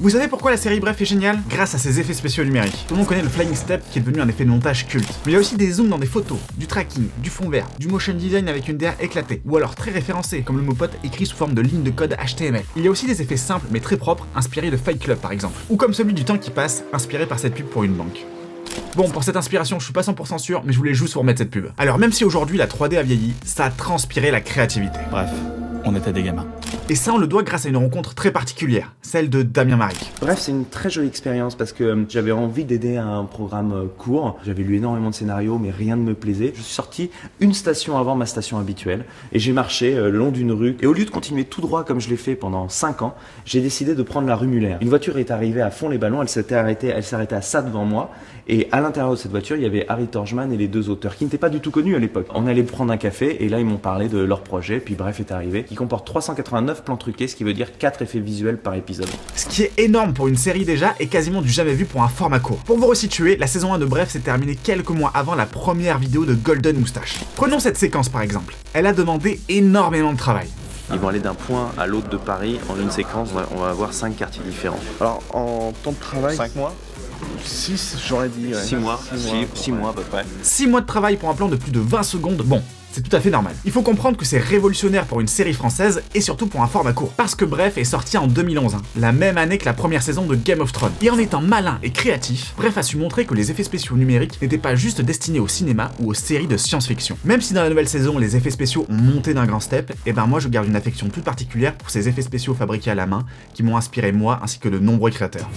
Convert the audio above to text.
Vous savez pourquoi la série Bref est géniale? Grâce à ses effets spéciaux numériques. Tout le monde connaît le Flying Step qui est devenu un effet de montage culte. Mais il y a aussi des zooms dans des photos, du tracking, du fond vert, du motion design avec une DA éclatée, ou alors très référencé, comme le mot pote écrit sous forme de ligne de code HTML. Il y a aussi des effets simples mais très propres, inspirés de Fight Club par exemple. Ou comme celui du temps qui passe, inspiré par cette pub pour une banque. Bon, pour cette inspiration, je suis pas 100% sûr, mais je voulais juste vous remettre cette pub. Alors même si aujourd'hui la 3D a vieilli, ça a transpiré la créativité. Bref, on était des gamins. Et ça, on le doit grâce à une rencontre très particulière, celle de Damien Maric. Bref, c'est une très jolie expérience parce que j'avais envie d'aider à un programme court. J'avais lu énormément de scénarios, mais rien ne me plaisait. Je suis sorti une station avant ma station habituelle et j'ai marché le long d'une rue. Et au lieu de continuer tout droit comme je l'ai fait pendant 5 ans, j'ai décidé de prendre la rue Muller. Une voiture est arrivée à fond les ballons, elle s'est arrêtée à ça devant moi. Et à l'intérieur de cette voiture, il y avait Harry Torgman et les deux auteurs qui n'étaient pas du tout connus à l'époque. On allait prendre un café et là, ils m'ont parlé de leur projet. Puis Bref est arrivé, qui comporte 389 plans truqués, ce qui veut dire 4 effets visuels par épisode. Ce qui est énorme pour une série déjà et quasiment du jamais vu pour un format court. Pour vous resituer, la saison 1 de Bref s'est terminée quelques mois avant la première vidéo de Golden Moustache. Prenons cette séquence par exemple. Elle a demandé énormément de travail. Ils vont aller d'un point à l'autre de Paris en une séquence, on va avoir 5 quartiers différents. Alors, en temps de travail, 5 mois 6, j'aurais dit. 6 mois, 6 mois à peu près. 6 mois de travail pour un plan de plus de 20 secondes, bon, c'est tout à fait normal. Il faut comprendre que c'est révolutionnaire pour une série française et surtout pour un format court. Parce que Bref est sorti en 2011, la même année que la première saison de Game of Thrones. Et en étant malin et créatif, Bref a su montrer que les effets spéciaux numériques n'étaient pas juste destinés au cinéma ou aux séries de science-fiction. Même si dans la nouvelle saison, les effets spéciaux ont monté d'un grand step, et ben moi je garde une affection toute particulière pour ces effets spéciaux fabriqués à la main qui m'ont inspiré moi ainsi que de nombreux créateurs.